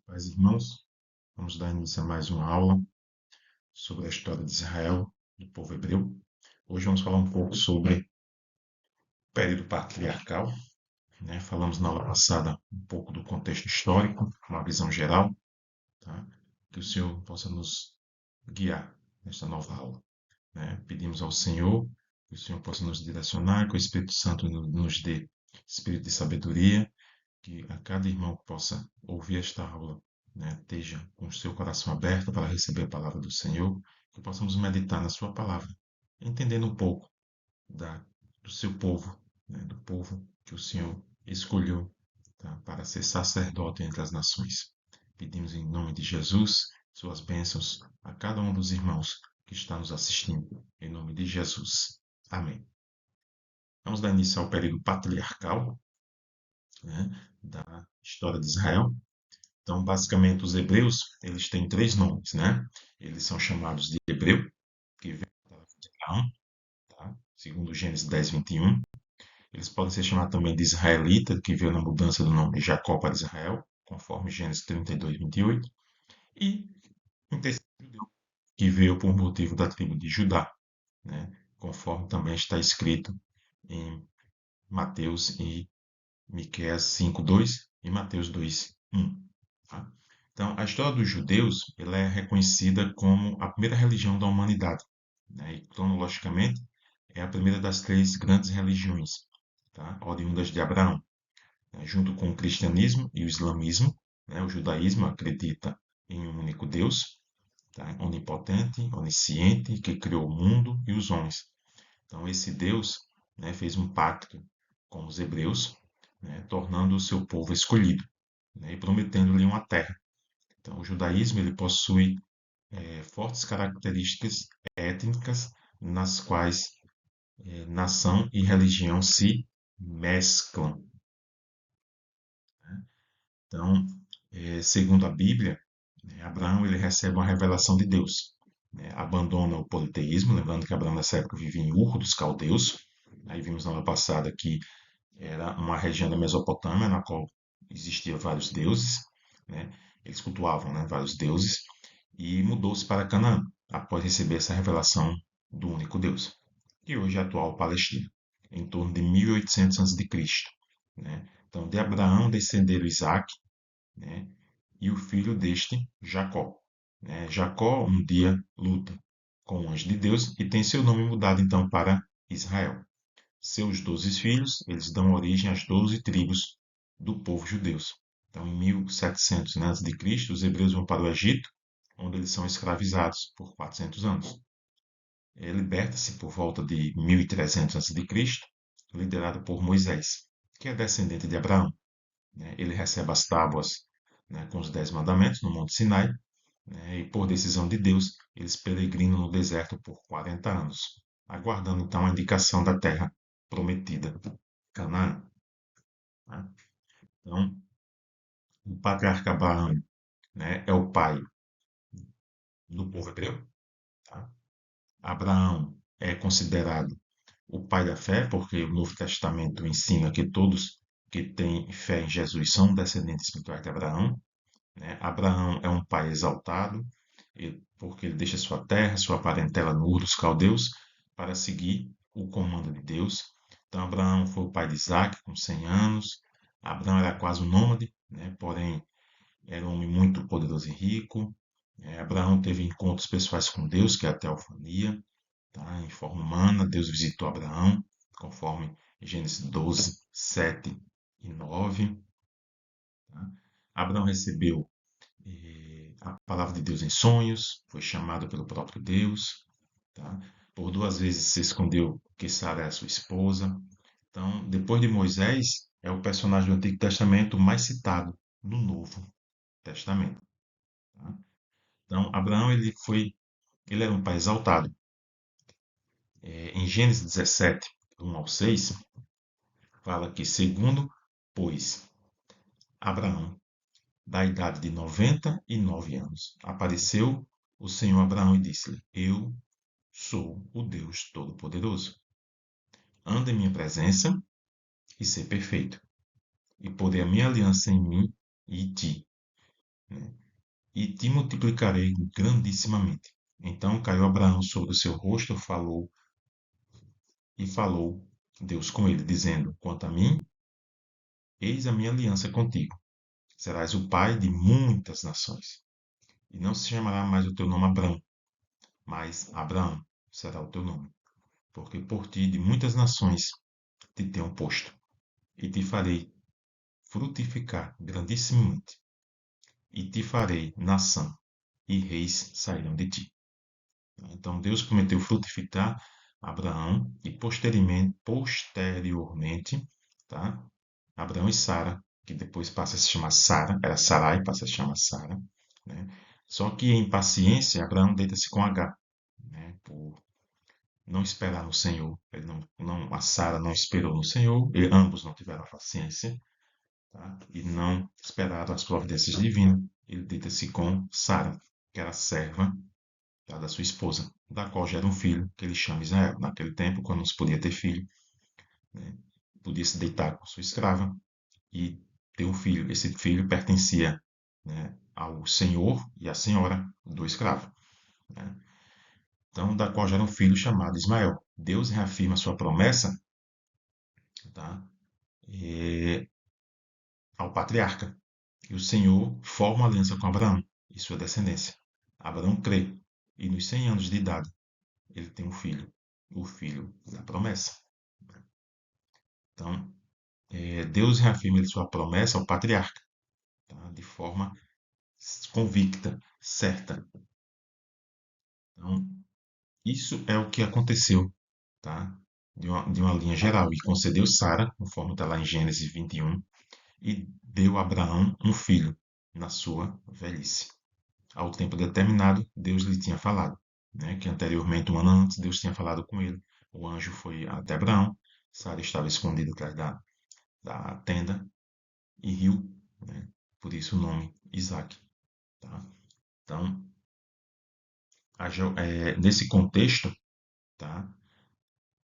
Pais e irmãos, vamos dar início a mais uma aula sobre a história de Israel, do povo hebreu. Hoje vamos falar um pouco sobre o período patriarcal, né? Falamos na aula passada um pouco do contexto histórico, uma visão geral, tá? Que o Senhor possa nos guiar nesta nova aula, né? Pedimos ao Senhor que o Senhor possa nos direcionar, que o Espírito Santo nos dê espírito de sabedoria, que a cada irmão que possa ouvir esta aula, né, esteja com o seu coração aberto para receber a palavra do Senhor, que possamos meditar na sua palavra, entendendo um pouco da, do seu povo, né, do povo que o Senhor escolheu, tá, para ser sacerdote entre as nações. Pedimos em nome de Jesus suas bênçãos a cada um dos irmãos que está nos assistindo, em nome de Jesus. Amém. Vamos dar início ao período patriarcal, né, da história de Israel. Então, basicamente, os hebreus, eles têm três nomes, né? Eles são chamados de hebreu, que vem da palavra de Abraão, tá? Segundo Gênesis 10, 21. Eles podem ser chamados também de israelita, que veio na mudança do nome de Jacó para Israel, conforme Gênesis 32, 28. E um terceiro judeu, que veio por motivo da tribo de Judá, né? Conforme também está escrito em Mateus e Miqueias 5:2 e Mateus 2:1. Tá? Então, a história dos judeus ela é reconhecida como a primeira religião da humanidade, né? E cronologicamente é a primeira das três grandes religiões, tá? Oriundas de Abraão, né? Junto com o cristianismo e o islamismo, né? O judaísmo acredita em um único Deus, tá? Onipotente, onisciente, que criou o mundo e os homens. Então, esse Deus, né, fez um pacto com os hebreus, né, tornando o seu povo escolhido, né, e prometendo-lhe uma terra. Então, o judaísmo ele possui fortes características étnicas nas quais nação e religião se mesclam. Então, segundo a Bíblia, né, Abraão ele recebe uma revelação de Deus, né, abandona o politeísmo, lembrando que Abraão nessa época vivia em Ur dos Caldeus. Aí vimos na aula passada que era uma região da Mesopotâmia na qual existiam vários deuses, né? Eles cultuavam, né, vários deuses e mudou-se para Canaã após receber essa revelação do único Deus, que hoje é a atual Palestina, em torno de 1800 a.C., né? Então, de Abraão descenderam Isaac, né, e o filho deste, Jacó, né? Jacó um dia luta com o anjo de Deus e tem seu nome mudado então para Israel. Seus 12 filhos, eles dão origem às 12 tribos do povo judeu. Então, em 1700 a.C., os hebreus vão para o Egito, onde eles são escravizados por 400 anos. Liberta-se por volta de 1300 a.C., liderado por Moisés, que é descendente de Abraão, né? Ele recebe as tábuas, né, com os 10 mandamentos no Monte Sinai, né, e por decisão de Deus, eles peregrinam no deserto por 40 anos, aguardando então a indicação da terra prometida, Canaã. Né? Então, o patriarca Abraão, né, é o pai do povo hebreu. Tá? Abraão é considerado o pai da fé, porque o Novo Testamento ensina que todos que têm fé em Jesus são descendentes espirituais de Abraão. Né? Abraão é um pai exaltado, porque ele deixa sua terra, sua parentela no Ur dos Caldeus, para seguir o comando de Deus. Então, Abraão foi o pai de Isaac, com 100 anos. Abraão era quase um nômade, né? Porém, era um homem muito poderoso e rico. Abraão teve encontros pessoais com Deus, que é a teofania, tá? Em forma humana. Deus visitou Abraão, conforme Gênesis 12, 7 e 9. Tá? Abraão recebeu a palavra de Deus em sonhos, foi chamado pelo próprio Deus, tá? Por duas vezes se escondeu que Sara é a sua esposa. Então, depois de Moisés, é o personagem do Antigo Testamento mais citado no Novo Testamento. Tá? Então, Abraão ele era um pai exaltado. Em Gênesis 17, 1 ao 6, fala que segundo, pois, Abraão da idade de 99 anos, apareceu o Senhor a Abraão e disse-lhe: Eu sou o Deus Todo-Poderoso. Anda em minha presença e ser perfeito, e porei a minha aliança em mim e ti. né? E te multiplicarei grandissimamente. Então caiu Abraão sobre o seu rosto, falou Deus com ele, dizendo: Quanto a mim, eis a minha aliança contigo. Serás o pai de muitas nações. E não se chamará mais o teu nome Abrão, mas Abraão será o teu nome. Porque por ti de muitas nações te tenho posto, e te farei frutificar grandissimamente, e te farei nação, e reis sairão de ti. Então Deus prometeu frutificar Abraão e posteriormente, tá? Abraão e Sara, que depois passa a se chamar Sara, era Sarai, passa a se chamar Sara, né? Só que em paciência, Abraão deita-se com H, né? Por não esperar no Senhor. A Sara não esperou no Senhor, e ambos não tiveram paciência, tá? E não esperaram as providências divinas. Ele deita-se com Sara, que era serva, tá, da sua esposa, da qual gera um filho, que ele chama Israel. Naquele tempo, quando não se podia ter filho, né, podia se deitar com sua escrava e ter um filho. Esse filho pertencia, né, ao senhor e à senhora do escravo, né? Então, da qual gera um filho chamado Ismael. Deus reafirma sua promessa, tá, ao patriarca. E o Senhor forma aliança com Abraão e sua descendência. Abraão crê, e nos 100 anos de idade, ele tem um filho, o filho da promessa. Então, Deus reafirma sua promessa ao patriarca, tá, de forma convicta, certa. Então, isso é o que aconteceu, tá, de uma linha geral. E concedeu Sara, conforme está lá em Gênesis 21, e deu a Abraão um filho na sua velhice. Ao tempo determinado, Deus lhe tinha falado, né, que anteriormente, um ano antes, Deus tinha falado com ele. O anjo foi até Abraão, Sara estava escondida atrás da tenda e riu, né, por isso o nome Isaac. Tá? Então, nesse contexto, tá,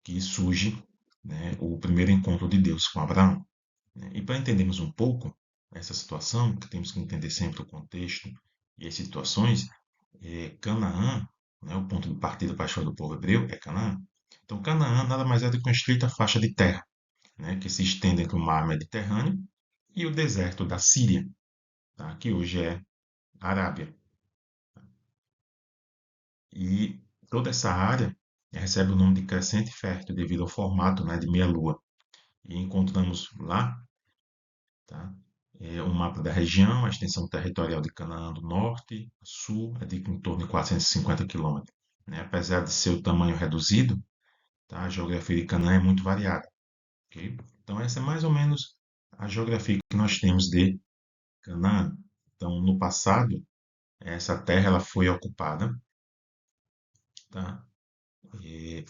que surge, né, o primeiro encontro de Deus com Abraão, né? E para entendermos um pouco essa situação, que temos que entender sempre o contexto e as situações, Canaã, né, o ponto de partida para a história do povo hebreu é Canaã. Então, Canaã nada mais é do que uma estreita faixa de terra, né, que se estende entre o mar Mediterrâneo e o deserto da Síria, tá, que hoje é a Arábia. E toda essa área recebe o nome de crescente fértil devido ao formato, né, de meia-lua. E encontramos lá, tá, um mapa da região, a extensão territorial de Canaã do norte a sul é de em torno de 450 quilômetros. Né? Apesar de seu tamanho reduzido, tá, a geografia de Canaã é muito variada. Okay? Então, essa é mais ou menos a geografia que nós temos de Canaã. Então, no passado, essa terra ela foi ocupada, tá, e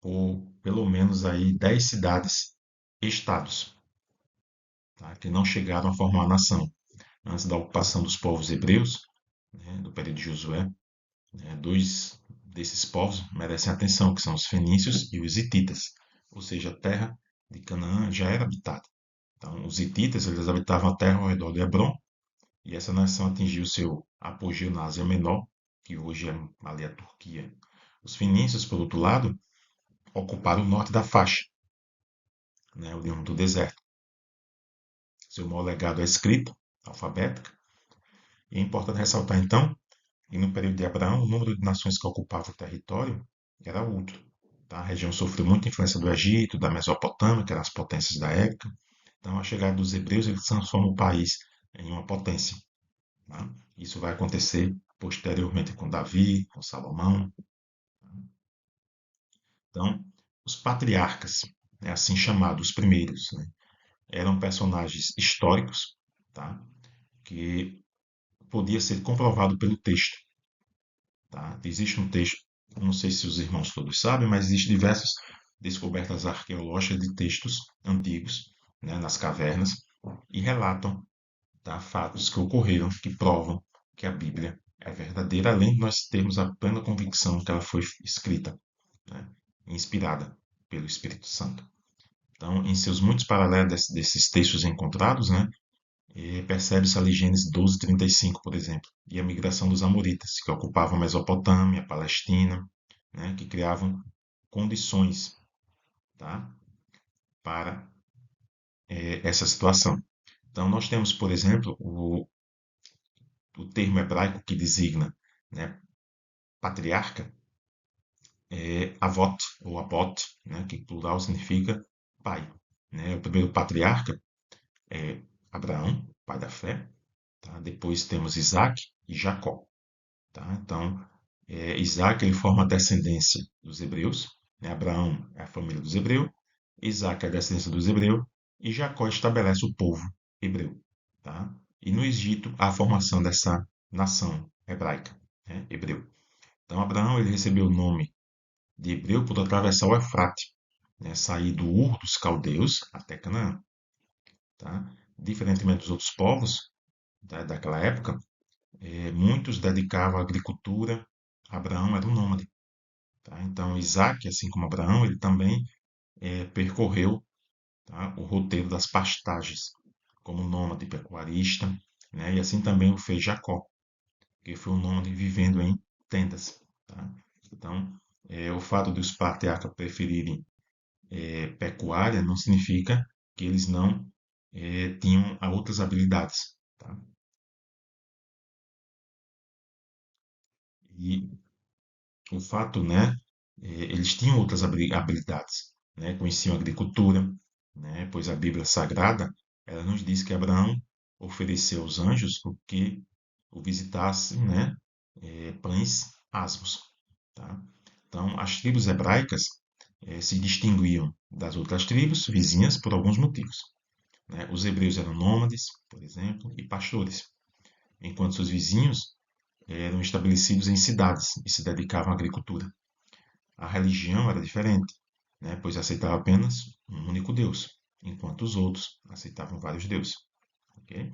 por pelo menos aí 10 cidades-estados, tá, que não chegaram a formar a nação. Antes da ocupação dos povos hebreus, né, do período de Josué, né, dois desses povos merecem atenção, que são os fenícios e os hititas, ou seja, a terra de Canaã já era habitada. Então, os hititas eles habitavam a terra ao redor de Hebrom, e essa nação atingiu seu apogeu na Ásia Menor, que hoje é ali a Turquia. Os fenícios, por outro lado, ocuparam o norte da faixa, né, oriundo do deserto. Seu maior legado é a escrita alfabética. E é importante ressaltar, então, que no período de Abraão, o número de nações que ocupavam o território era outro. Tá? A região sofreu muita influência do Egito, da Mesopotâmia, que eram as potências da época. Então, a chegada dos hebreus, eles transformam o país em uma potência. Tá? Isso vai acontecer posteriormente com Davi, com Salomão. Então, os patriarcas, né, assim chamados, os primeiros, né, eram personagens históricos, tá? Que podia ser comprovado pelo texto. Tá? Existe um texto, não sei se os irmãos todos sabem, mas existem diversas descobertas arqueológicas de textos antigos, né, nas cavernas e relatam, tá, fatos que ocorreram que provam que a Bíblia é verdadeira, além de nós termos a plena convicção que ela foi escrita, né, inspirada pelo Espírito Santo. Então, em seus muitos paralelos desses textos encontrados, né, Percebe-se ali Gênesis 12, 35, por exemplo, e a migração dos amoritas, que ocupavam a Mesopotâmia, a Palestina, né, que criavam condições, tá, para essa situação. Então, nós temos, por exemplo, o termo hebraico que designa, né, patriarca, avot ou abot, né, que em plural significa pai. Né? O primeiro patriarca é Abraão, pai da fé. Tá? Depois temos Isaac e Jacó. Tá? Então, Isaac ele forma a descendência dos hebreus. Né? Abraão é a família dos hebreus. Isaac é a descendência dos hebreus. E Jacó estabelece o povo hebreu. Tá? E no Egito, há a formação dessa nação hebraica, né? Hebreu. Então, Abraão ele recebeu o nome de hebreu por atravessar o Eufrate, né? Sair do Ur dos caldeus até Canaã. Tá? Diferentemente dos outros povos daquela época, muitos dedicavam à agricultura. Abraão era um nômade. Tá? Então, Isaac, assim como Abraão, ele também percorreu, tá, o roteiro das pastagens, como nômade pecuarista, né? E assim também o fez Jacó, que foi um nômade vivendo em tendas. Tá? Então, o fato dos patriarcas preferirem pecuária não significa que eles não tinham outras habilidades. Tá? E o fato, né, eles tinham outras habilidades, né, conheciam a agricultura, né, pois a Bíblia Sagrada, ela nos diz que Abraão ofereceu aos anjos o que o visitassem, né, pães asmos, tá? Então, as tribos hebraicas se distinguiam das outras tribos vizinhas por alguns motivos, né? Os hebreus eram nômades, por exemplo, e pastores, enquanto seus vizinhos eram estabelecidos em cidades e se dedicavam à agricultura. A religião era diferente, né, pois aceitava apenas um único Deus, enquanto os outros aceitavam vários deuses. Okay?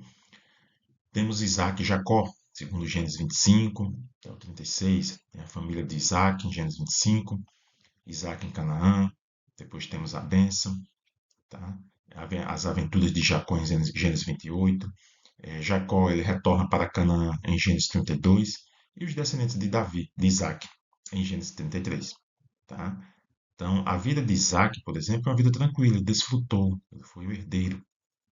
Temos Isaac e Jacó, segundo Gênesis 25 até o 36, tem a família de Isaac em Gênesis 25, Isaac em Canaã, depois temos a bênção, tá? As aventuras de Jacó em Gênesis 28, Jacó ele retorna para Canaã em Gênesis 32 e os descendentes de Davi, de Isaac, em Gênesis 33. Tá? Então, a vida de Isaac, por exemplo, é uma vida tranquila, ele desfrutou, ele foi o herdeiro.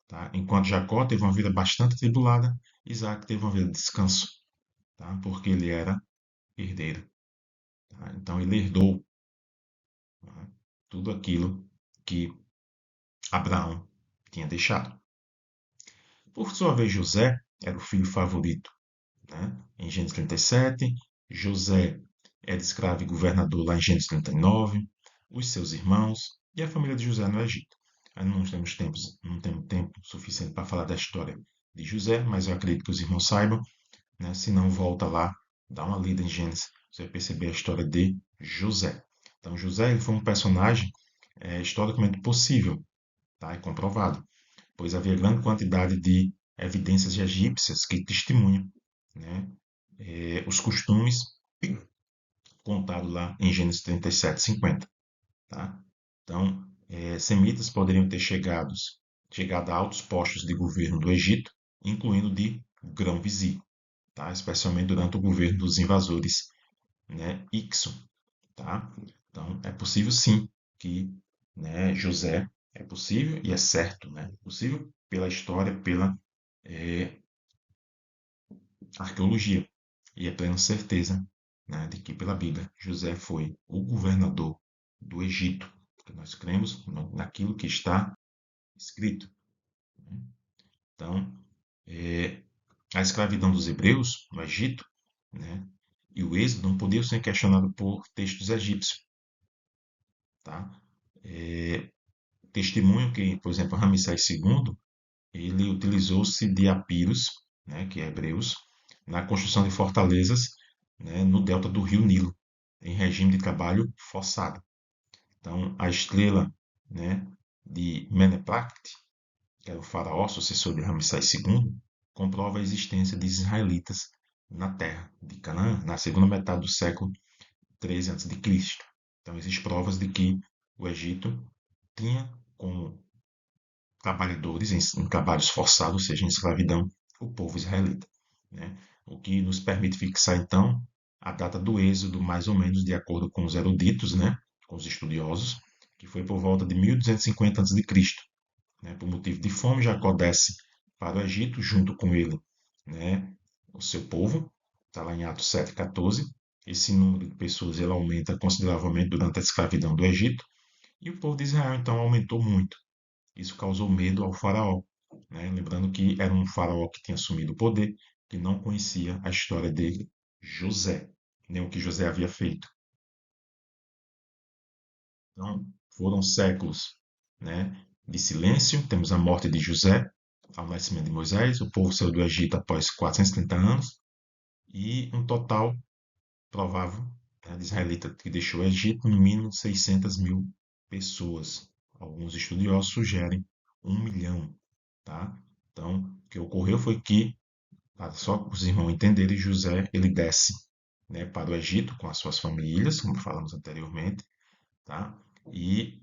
Tá? Enquanto Jacó teve uma vida bastante atribulada, Isaac teve uma vida de descanso, tá? Porque ele era herdeiro. Tá? Então, ele herdou, tá, tudo aquilo que Abraão tinha deixado. Por sua vez, José era o filho favorito. Né? Em Gênesis 37, José era escravo e governador lá em Gênesis 39, os seus irmãos e a família de José no Egito. Ainda não temos tempo suficiente para falar da história de José, mas eu acredito que os irmãos saibam, né? Se não, volta lá, dá uma lida em Gênesis, você vai perceber a história de José. Então, José ele foi um personagem historicamente possível, tá? E comprovado, pois havia grande quantidade de evidências egípcias que testemunham, né, os costumes contados lá em Gênesis 37, 50. Tá? Então, semitas poderiam ter chegado a altos postos de governo do Egito, incluindo de grão-vizir, tá? Especialmente durante o governo dos invasores, né, Ixo. Tá? Então, é possível sim que, né, José é possível e é certo, né? Possível pela história, pela é, arqueologia. E é plena certeza, né, de que, pela Bíblia, José foi o governador do Egito, porque nós cremos naquilo que está escrito. Né? Então, é, a escravidão dos hebreus no Egito, né, e o êxodo não podiam ser questionados por textos egípcios. Tá? É, testemunho que, por exemplo, Ramsés II, ele utilizou-se de apiros, né, que é hebreus, na construção de fortalezas, né, no delta do rio Nilo, em regime de trabalho forçado. Então, a estrela, né, de Meneptah, que era o faraó sucessor de Ramsés II, comprova a existência de israelitas na terra de Canaã, na segunda metade do século 13 a.C. Então, existem provas de que o Egito tinha como trabalhadores em trabalhos forçados, ou seja, em escravidão, o povo israelita, né? O que nos permite fixar, então, a data do êxodo, mais ou menos de acordo com os eruditos, né? Com os estudiosos, que foi por volta de 1250 a.C., né? Por motivo de fome, Jacó desce para o Egito, junto com ele, né? O seu povo, está lá em Atos 7:14. Esse número de pessoas ele aumenta consideravelmente durante a escravidão do Egito, e o povo de Israel, então, aumentou muito. Isso causou medo ao faraó, né? Lembrando que era um faraó que tinha assumido o poder, que não conhecia a história dele, José, nem o que José havia feito. Então, foram séculos, né, de silêncio. Temos a morte de José, ao nascimento de Moisés. O povo saiu do Egito após 430 anos. E um total provável, né, de israelita que deixou o Egito, no mínimo 600 mil pessoas. Alguns estudiosos sugerem 1 milhão. Tá? Então, o que ocorreu foi que, só para os irmãos entenderem, José ele desce, né, para o Egito com as suas famílias, como falamos anteriormente, tá? E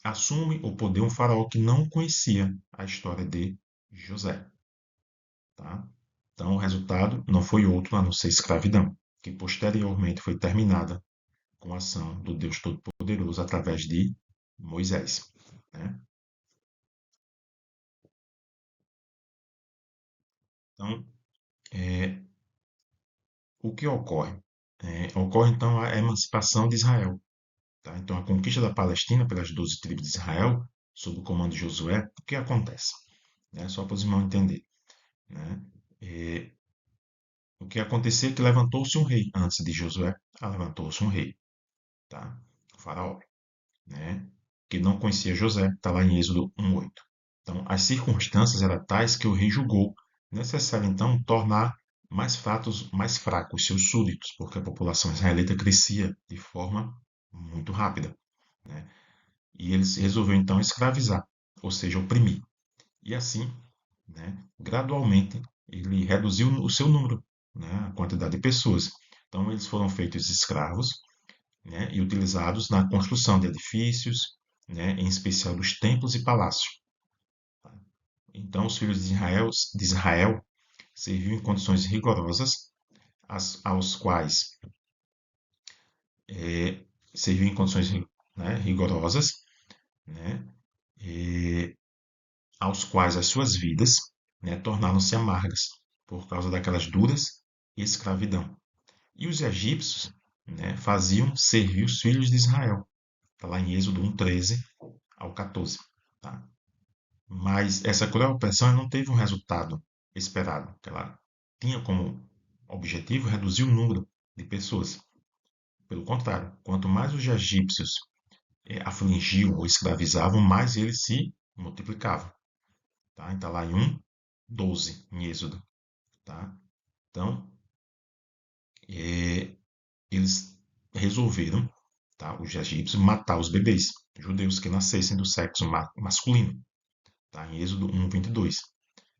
assume o poder um faraó que não conhecia a história de José. Tá? Então, o resultado não foi outro a não ser escravidão, que posteriormente foi terminada com a ação do Deus Todo-Poderoso através de Moisés. Né? Então, é, o que ocorre? Ocorre então a emancipação de Israel. Tá? Então, a conquista da Palestina pelas 12 tribos de Israel, sob o comando de Josué, o que acontece? Né? Só para os irmãos entenderem. Né? É, o que aconteceu é que levantou-se um rei antes de Josué. Levantou-se um rei, tá? O faraó, né? Que não conhecia José, está lá em Êxodo 1:8. Então, as circunstâncias eram tais que o rei julgou necessário, então, tornar mais fracos os seus súditos, porque a população israelita crescia de forma muito rápida, né? E eles resolveu então escravizar, ou seja, oprimir. E assim, né, gradualmente, ele reduziu o seu número, né, a quantidade de pessoas. Então, eles foram feitos escravos, né, e utilizados na construção de edifícios, né, em especial dos templos e palácios. Então, os filhos de Israel serviam em condições rigorosas, aos quais serviam em condições, né, rigorosas, né, e aos quais as suas vidas, né, tornaram-se amargas por causa daquelas duras escravidão. E os egípcios, né, faziam servir os filhos de Israel. Está lá em Êxodo 1:13 ao 14. Tá? Mas essa cruel opressão não teve um resultado esperado. Ela tinha como objetivo reduzir o número de pessoas. Pelo contrário, quanto mais os egípcios afligiam ou escravizavam, mais eles se multiplicavam. Tá? Então, lá em 1:12, em Êxodo. Tá? Então, eles resolveram, tá, os egípcios, matar os bebês judeus que nascessem do sexo masculino. Tá? Em Êxodo 1:22.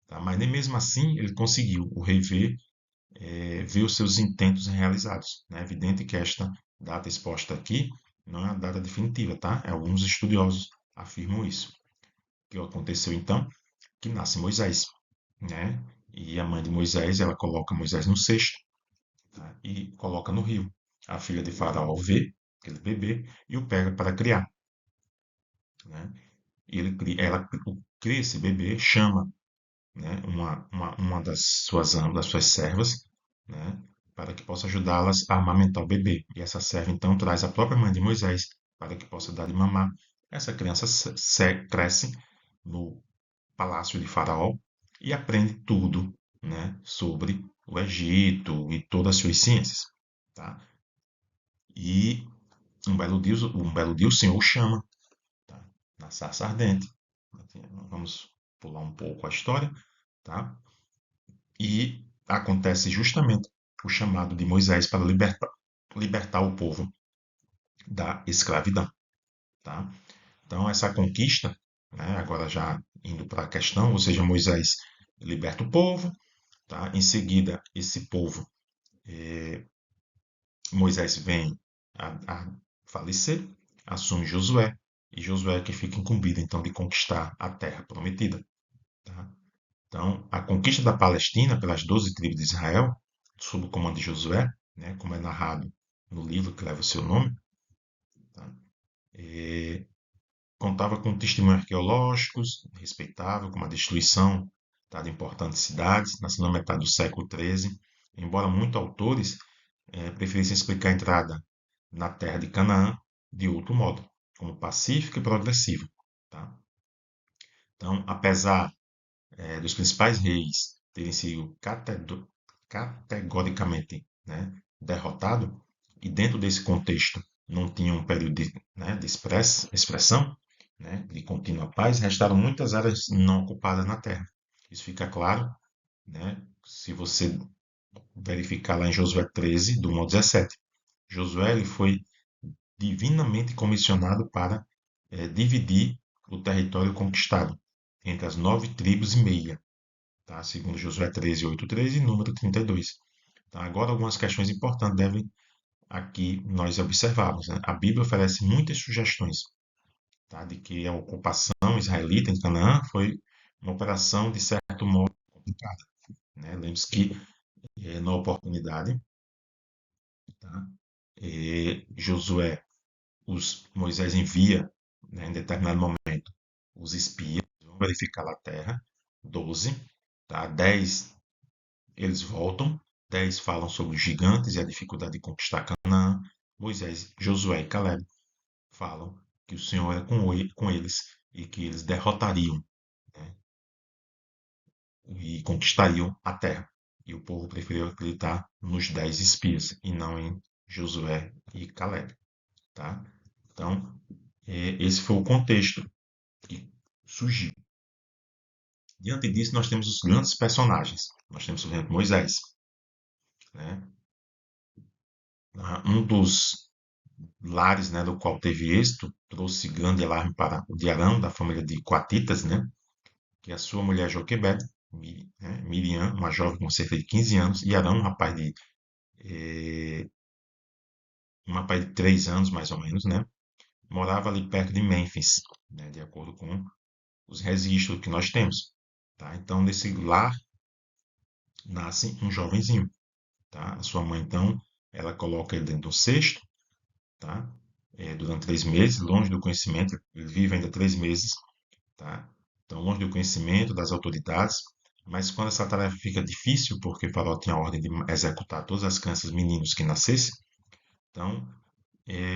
Tá? Mas nem mesmo assim ele conseguiu. O rei vê os seus intentos realizados. Né? É evidente que esta data exposta aqui não é a data definitiva, tá? Alguns estudiosos afirmam isso. O que aconteceu então? Que nasce Moisés, né? E a mãe de Moisés, ela coloca Moisés no cesto, tá? E coloca no rio. A filha de Faraó vê aquele bebê e o pega para criar, né? E ela cria esse bebê, chama, né, uma das suas servas, né, para que possa ajudá-las a amamentar o bebê. E essa serva então traz a própria mãe de Moisés para que possa dar de mamar. Essa criança cresce no palácio de Faraó e aprende tudo, né, sobre o Egito e todas as suas ciências. Tá? E um belo dia o Senhor o chama, tá, na sarça ardente. Vamos pular um pouco a história. Tá? E acontece justamente o chamado de Moisés para libertar o povo da escravidão. Tá? Então, essa conquista, né, agora já indo para a questão, ou seja, Moisés liberta o povo, tá? Em seguida, esse povo, Moisés vem a falecer, assume Josué, e Josué é que fica incumbido então de conquistar a terra prometida. Tá? Então, a conquista da Palestina pelas 12 tribos de Israel, sob o comando de Josué, né, como é narrado no livro que leva o seu nome, tá? E contava com testemunhos arqueológicos respeitável, como a destruição, tá, de importantes cidades na segunda metade do século XIII, embora muitos autores preferissem explicar a entrada na terra de Canaã de outro modo, como pacífico e progressivo. Tá? Então, apesar dos principais reis terem sido categoricamente, né, derrotados, e dentro desse contexto não tinha um período de expressão, né, de contínua paz, restaram muitas áreas não ocupadas na terra. Isso fica claro, né, se você verificar lá em Josué 13, do 1 ao 17. Josué ele foi divinamente comissionado para dividir o território conquistado entre as 9 tribos e meia, tá? Segundo Josué 13, 8, 13 e número 32. Tá? Agora, algumas questões importantes devem aqui nós observarmos. Né? A Bíblia oferece muitas sugestões, tá? De que a ocupação israelita em Canaã foi uma operação, de certo modo, complicada. Né? Lembre-se que, na oportunidade, tá? Josué, Moisés envia, né, em determinado momento, os espias, vão verificar a terra, 12, tá? 10 eles voltam, 10 falam sobre os gigantes e a dificuldade de conquistar Canaã. Moisés, Josué e Caleb falam que o Senhor é com eles e que eles derrotariam, né, e conquistariam a terra. E o povo preferiu acreditar nos 10 espias e não em Josué e Caleb. Tá? Então, esse foi o contexto que surgiu. Diante disso, nós temos os grandes personagens. Nós temos, por exemplo, Moisés. Né? Um dos lares, né, do qual teve êxito, trouxe grande alarme para o de Arão, da família de Coatitas, né, que é a sua mulher Joquebede, né, Miriam, uma jovem com cerca de 15 anos, e Arão, um rapaz de 3 anos, mais ou menos, né, morava ali perto de Mênfis, né, de acordo com os registros que nós temos. Tá? Então, nesse lar, nasce um jovenzinho. Tá? A sua mãe, então, ela coloca ele dentro do cesto, tá? Durante 3 meses, longe do conhecimento, ele vive ainda 3 meses, tá? Então, longe do conhecimento das autoridades, mas quando essa tarefa fica difícil, porque o Faraó tinha a ordem de executar todas as crianças meninos que nascessem, então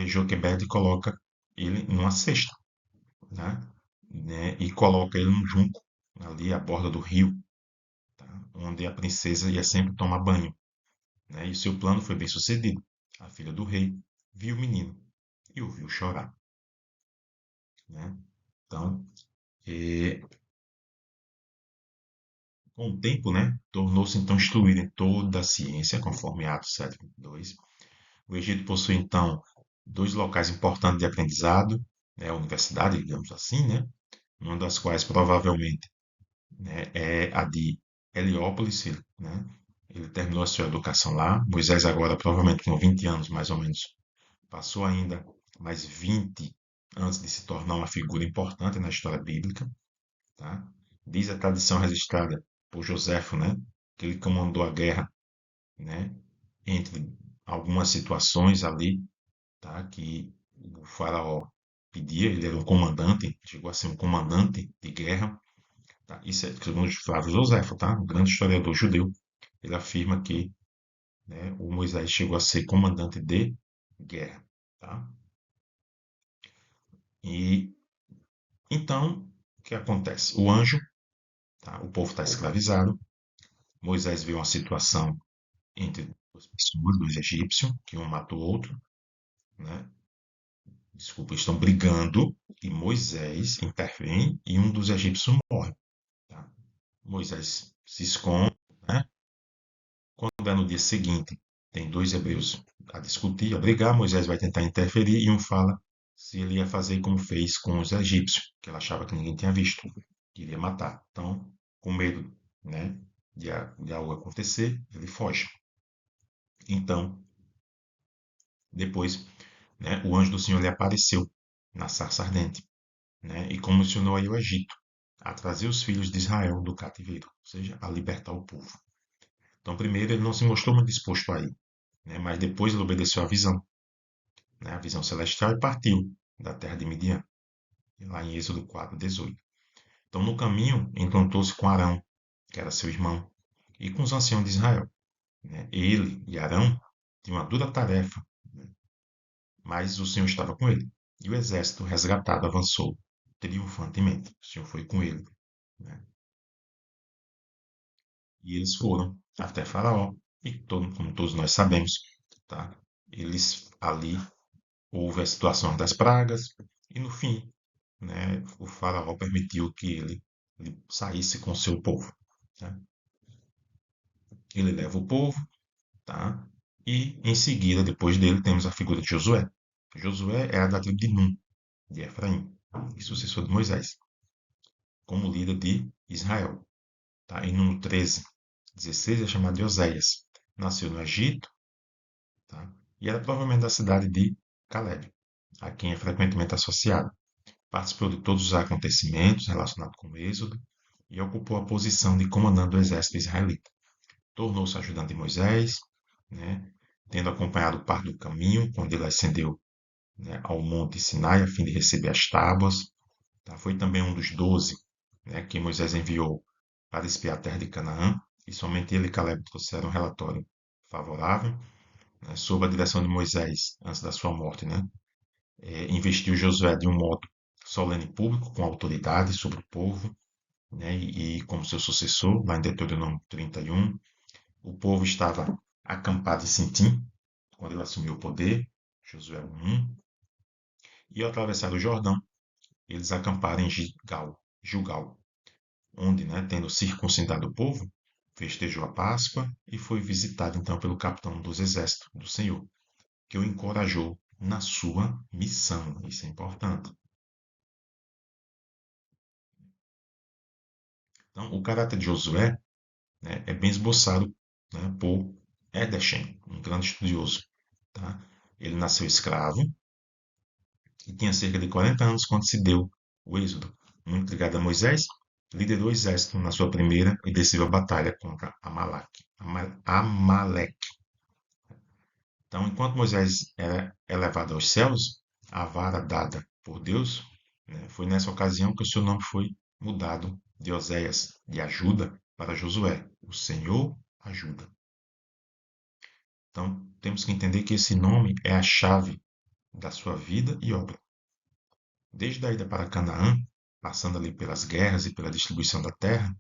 Joquebede coloca ele numa cesta, né? E coloca ele num junco, ali à borda do rio, tá? Onde a princesa ia sempre tomar banho, né? E o seu plano foi bem sucedido. A filha do rei viu o menino e o viu chorar, né? Então, eh, com o tempo, né, tornou-se então instruído em toda a ciência, conforme Atos 7:22. O Egito possui então 2 locais importantes de aprendizado, né, a universidade, digamos assim, né, uma das quais provavelmente, né, é a de Heliópolis, né, ele terminou a sua educação lá. Moisés agora, provavelmente com 20 anos mais ou menos, passou ainda mais 20 antes de se tornar uma figura importante na história bíblica. Tá? Diz a tradição registrada por Joséfo, né, que ele comandou a guerra, né, entre algumas situações ali, tá, que o faraó pedia, ele era um comandante, chegou a ser um comandante de guerra, tá? Isso é segundo Flávio Joséfo, tá? Um grande historiador judeu, ele afirma que, né, o Moisés chegou a ser comandante de guerra, tá? E então, o que acontece? O anjo, tá? O povo está escravizado, Moisés vê uma situação entre 2 pessoas, 2 egípcios, que um matou o outro, né? Desculpa, estão brigando e Moisés intervém e um dos egípcios morre. Tá? Moisés se esconde, né? Quando é no dia seguinte, tem 2 hebreus a discutir, a brigar, Moisés vai tentar interferir e um fala se ele ia fazer como fez com os egípcios, que ele achava que ninguém tinha visto, que iria matar. Então, com medo, né, de algo acontecer, ele foge. Então, depois, né, o anjo do Senhor lhe apareceu, na sarça ardente, né? E comissionou aí o Egito a trazer os filhos de Israel do cativeiro, ou seja, a libertar o povo. Então, primeiro, ele não se mostrou muito disposto a ir, né? Mas depois ele obedeceu à visão, né? A visão celestial, e partiu da terra de Midian, lá em Êxodo 4:18. Então, no caminho, encontrou-se com Arão, que era seu irmão, e com os anciãos de Israel, né? Ele e Arão tinham uma dura tarefa, né? Mas o Senhor estava com ele. E o exército resgatado avançou triunfantemente. O Senhor foi com ele, né? E eles foram até Faraó. E como todos nós sabemos, tá? Eles ali houve a situação das pragas. E no fim, né, o Faraó permitiu que ele saísse com seu povo, né? Ele leva o povo, tá? E em seguida, depois dele, temos a figura de Josué. Josué era da tribo de Num, de Efraim, e sucessor de Moisés, como líder de Israel. Tá? Em Número 13:16 é chamado de Oséias. Nasceu no Egito, tá? E era provavelmente da cidade de Caleb, a quem é frequentemente associado. Participou de todos os acontecimentos relacionados com o Êxodo e ocupou a posição de comandante do exército israelita. Tornou-se ajudante de Moisés, né? Tendo acompanhado parte do caminho quando ele ascendeu, né, ao Monte Sinai a fim de receber as tábuas. Tá? Foi também um dos 12, né, que Moisés enviou para espiar a terra de Canaã, e somente ele e Caleb trouxeram um relatório favorável, né, sob a direção de Moisés, antes da sua morte. Né, investiu Josué de um modo solene e público, com autoridade sobre o povo, né, e como seu sucessor, lá em Deuteronômio 31. O povo estava acampado em Sintim, quando ele assumiu o poder, Josué 1, e ao atravessar o Jordão, eles acamparam em Gilgal, onde, né, tendo circuncidado o povo, festejou a Páscoa e foi visitado então pelo capitão dos exércitos do Senhor, que o encorajou na sua missão. Isso é importante. Então, o caráter de Josué, né, é bem esboçado, né, por Edersheim, um grande estudioso. Tá? Ele nasceu escravo e tinha cerca de 40 anos quando se deu o êxodo. Muito ligado a Moisés, liderou o exército na sua primeira e decisiva batalha contra Amaleque. Então, enquanto Moisés era elevado aos céus, a vara dada por Deus, né, foi nessa ocasião que o seu nome foi mudado de Oséias, de ajuda, para Josué. O Senhor ajuda. Então, temos que entender que esse nome é a chave da sua vida e obra. Desde a ida para Canaã, passando ali pelas guerras e pela distribuição da terra,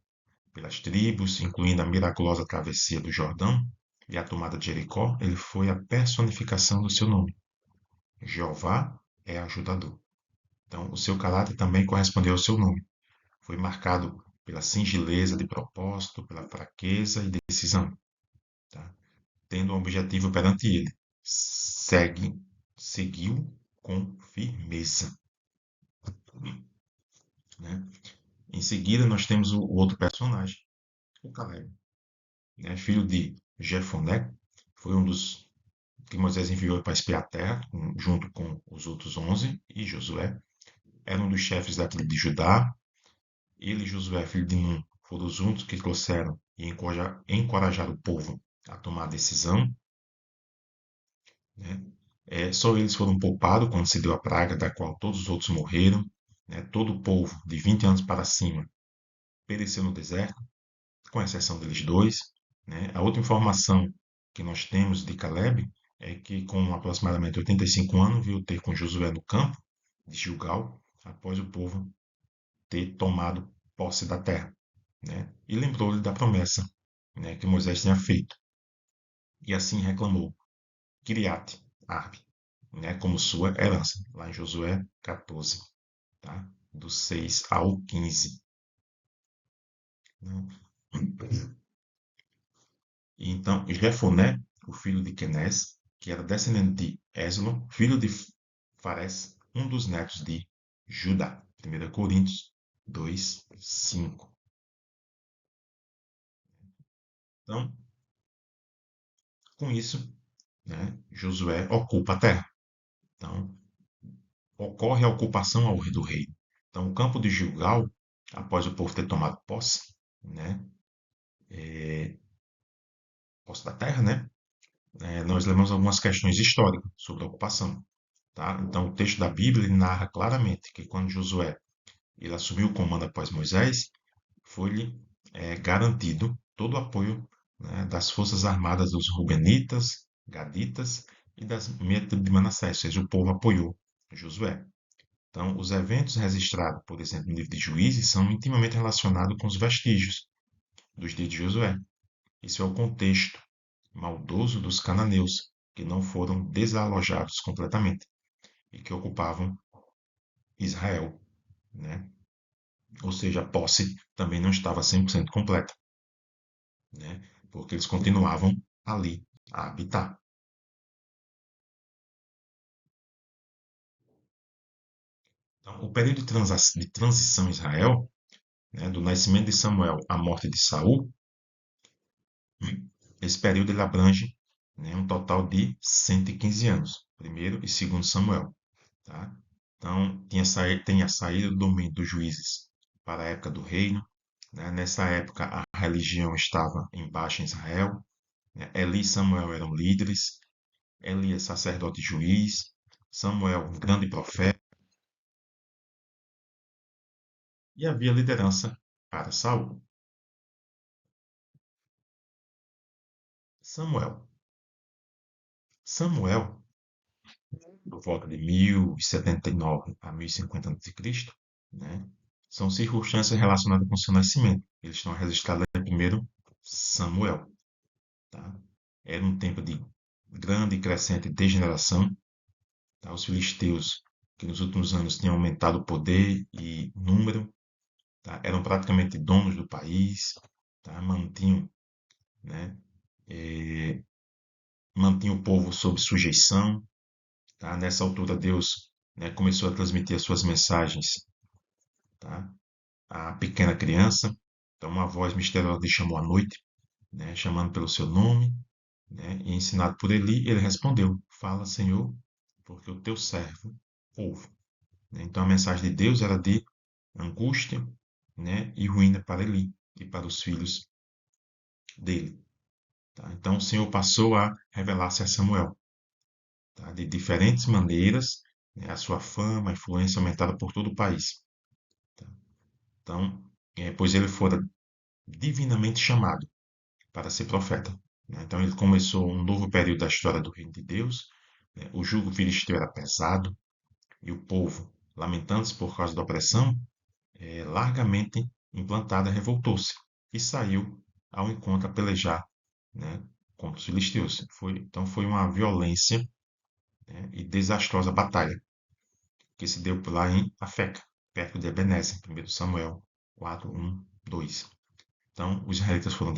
pelas tribos, incluindo a miraculosa travessia do Jordão e a tomada de Jericó, ele foi a personificação do seu nome. Jeová é ajudador. Então, o seu caráter também correspondeu ao seu nome. Foi marcado pela singeleza de propósito, pela fraqueza e decisão, tá? Tendo um objetivo perante ele. Seguiu com firmeza, né? Em seguida, nós temos o outro personagem, o Caleb, né? Filho de Jefoné, foi um dos que Moisés enviou para espiar a terra, junto com os outros 11, e Josué. Era um dos chefes da tribo de Judá. Ele e Josué, filho de Nun, foram os únicos que trouxeram e encorajaram o povo a tomar a decisão, né? Só eles foram poupados quando se deu a praga, da qual todos os outros morreram. Né? Todo o povo, de 20 anos para cima, pereceu no deserto, com exceção deles dois. Né? A outra informação que nós temos de Caleb é que, com aproximadamente 85 anos, veio ter com Josué no campo de Gilgal, após o povo ter tomado posse da terra. Né? E lembrou-lhe da promessa, né, que Moisés tinha feito. E assim reclamou Kiriat Arbe, né, como sua herança, lá em Josué 14, tá? Do 6 ao 15. Né? E então, Jefoné, o filho de Kenés, que era descendente de Eslon, filho de Fares, um dos netos de Judá. 1 Coríntios 2, 5. Então, com isso, né, Josué ocupa a terra. Então, ocorre a ocupação do reino. Então, o campo de Gilgal, após o povo ter tomado posse, né, posse da terra, né, nós lemos algumas questões históricas sobre a ocupação. Tá? Então, o texto da Bíblia ele narra claramente que quando Josué ele assumiu o comando após Moisés, foi-lhe garantido todo o apoio, né, das forças armadas dos Rubenitas, Gaditas e das meia tribo de Manassés, ou seja, o povo apoiou Josué. Então, os eventos registrados, por exemplo, no livro de Juízes, são intimamente relacionados com os vestígios dos dias de Josué. Isso é o contexto maldoso dos cananeus, que não foram desalojados completamente e que ocupavam Israel, né? Ou seja, a posse também não estava 100% completa, né? Porque eles continuavam ali a habitar. Então, o período de transição em Israel, né, do nascimento de Samuel à morte de Saul, esse período ele abrange, né, um total de 115 anos, primeiro e segundo Samuel. Tá? Então, tem a saída do domínio dos juízes para a época do reino. Né? Nessa época, a religião estava em baixa em Israel. Né? Eli e Samuel eram líderes. Elias, sacerdote e juiz. Samuel, um grande profeta. E havia liderança para Saul. Samuel. Samuel, por volta de 1079 a 1050 a.C., né? São circunstâncias relacionadas com seu nascimento. Eles estão registrados em primeiro Samuel. Tá? Era um tempo de grande e crescente degeneração. Tá? Os filisteus, que nos últimos anos tinham aumentado o poder e número, tá? Eram praticamente donos do país, tá? Né? eh, mantinham o povo sob sujeição. Tá? Nessa altura, Deus, né, começou a transmitir as suas mensagens, tá? À pequena criança. Então, uma voz misteriosa lhe chamou à noite, né, chamando pelo seu nome. Né? E ensinado por Eli, ele respondeu: Fala, Senhor, porque o teu servo ouve. Né? Então a mensagem de Deus era de angústia, né? E ruína para Eli e para os filhos dele. Tá? Então o Senhor passou a revelar-se a Samuel, tá? De diferentes maneiras, né? A sua fama, a influência aumentada por todo o país. Tá? Então, pois ele fora divinamente chamado para ser profeta. Né? Então ele começou um novo período da história do reino de Deus. Né? O jugo filisteu era pesado e o povo, lamentando-se por causa da opressão, largamente implantada, revoltou-se e saiu ao encontro a pelejar, né, contra os filisteus. Então foi uma violência, né, e desastrosa batalha que se deu lá em Afeca, perto de Ebenezer, 1 Samuel 4, 1, 2. Então, os israelitas foram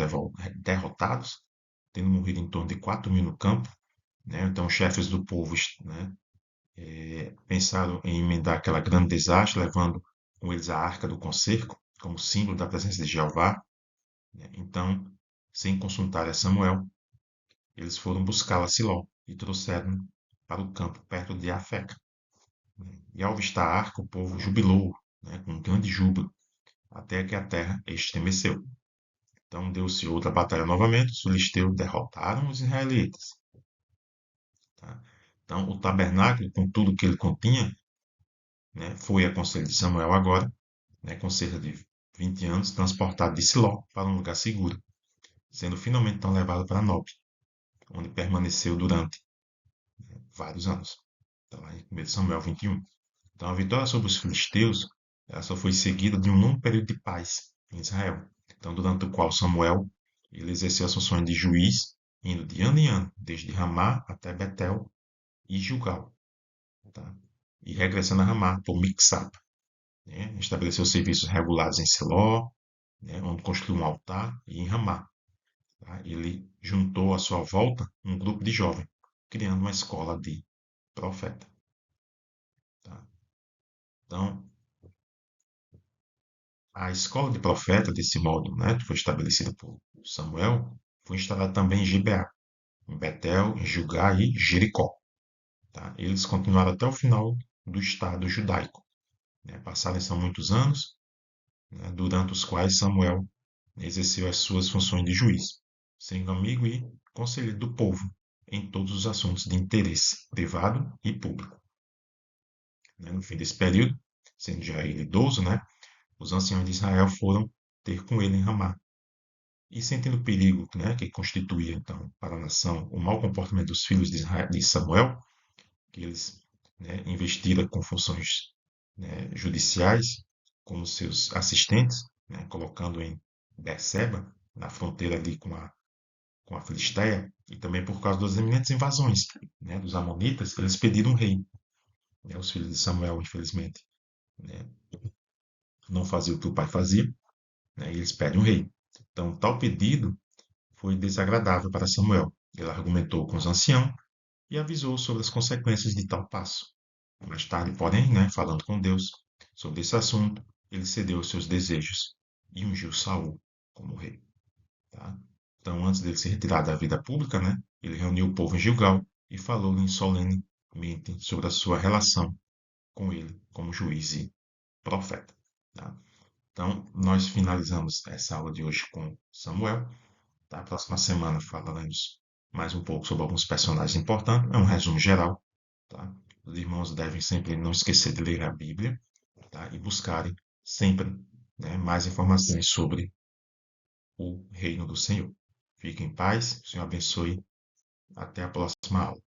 derrotados, tendo morrido em torno de 4 mil no campo. Né? Então, os chefes do povo, né, pensaram em emendar aquela grande desastre, levando com eles a arca do concerto, como símbolo da presença de Jeová. Né? Então, sem consultar a Samuel, eles foram buscá-la a Siló e trouxeram para o campo perto de Afeca. Né? E ao avistar a arca, o povo jubilou, né, com um grande júbilo, até que a terra estremeceu. Então deu-se outra batalha novamente, os filisteus derrotaram os israelitas. Tá? Então o tabernáculo, com tudo que ele continha, né, foi a conselho de Samuel agora, né, com cerca de 20 anos, transportado de Siló para um lugar seguro, sendo finalmente então levado para Nob, onde permaneceu durante vários anos. Está lá em 1 Samuel 21. Então a vitória sobre os filisteus ela só foi seguida de um longo período de paz em Israel. Então, durante o qual Samuel ele exerceu as funções de juiz, indo de ano em ano, desde Ramá até Betel e Gilgal, tá? E regressando a Ramá por Mixap, né? Estabeleceu serviços regulares em Siló, né? Onde construiu um altar, e em Ramá. Tá? Ele juntou à sua volta um grupo de jovens, criando uma escola de profeta. Tá? Então, a escola de profeta, desse modo, né, que foi estabelecida por Samuel, foi instalada também em Gibeá, em Betel, em Jugá e Jericó. Tá? Eles continuaram até o final, do Estado judaico. Né? Passaram-se muitos anos, né, durante os quais Samuel exerceu as suas funções de juiz, sendo amigo e conselheiro do povo em todos os assuntos de interesse privado e público. Né? No fim desse período, sendo já ele idoso, né, os anciãos de Israel foram ter com ele em Ramá. E sentindo o perigo, né, que constituía então para a nação o mau comportamento dos filhos de Samuel, que eles, né, investiram com funções, né, judiciais como seus assistentes, né, colocando em Berseba, na fronteira ali com a Filisteia, e também por causa das eminentes invasões, né, dos amonitas, eles pediram um rei. Né, os filhos de Samuel, infelizmente, né, não faziam o que o pai fazia, né, e eles pedem um rei. Então, tal pedido foi desagradável para Samuel. Ele argumentou com os anciãos e avisou sobre as consequências de tal passo. Mais tarde, porém, né, falando com Deus sobre esse assunto, ele cedeu aos seus desejos e ungiu Saul como rei. Tá? Então, antes dele se retirar da vida pública, né, ele reuniu o povo em Gilgal e falou-lhe solenemente sobre a sua relação com ele como juiz e profeta. Tá? Então, nós finalizamos essa aula de hoje com Samuel. Na próxima semana falaremos mais um pouco sobre alguns personagens importantes. É um resumo geral. Tá? Os irmãos devem sempre não esquecer de ler a Bíblia, tá? E buscarem sempre, né, mais informações sobre o reino do Senhor. Fiquem em paz, o Senhor abençoe. Até a próxima aula.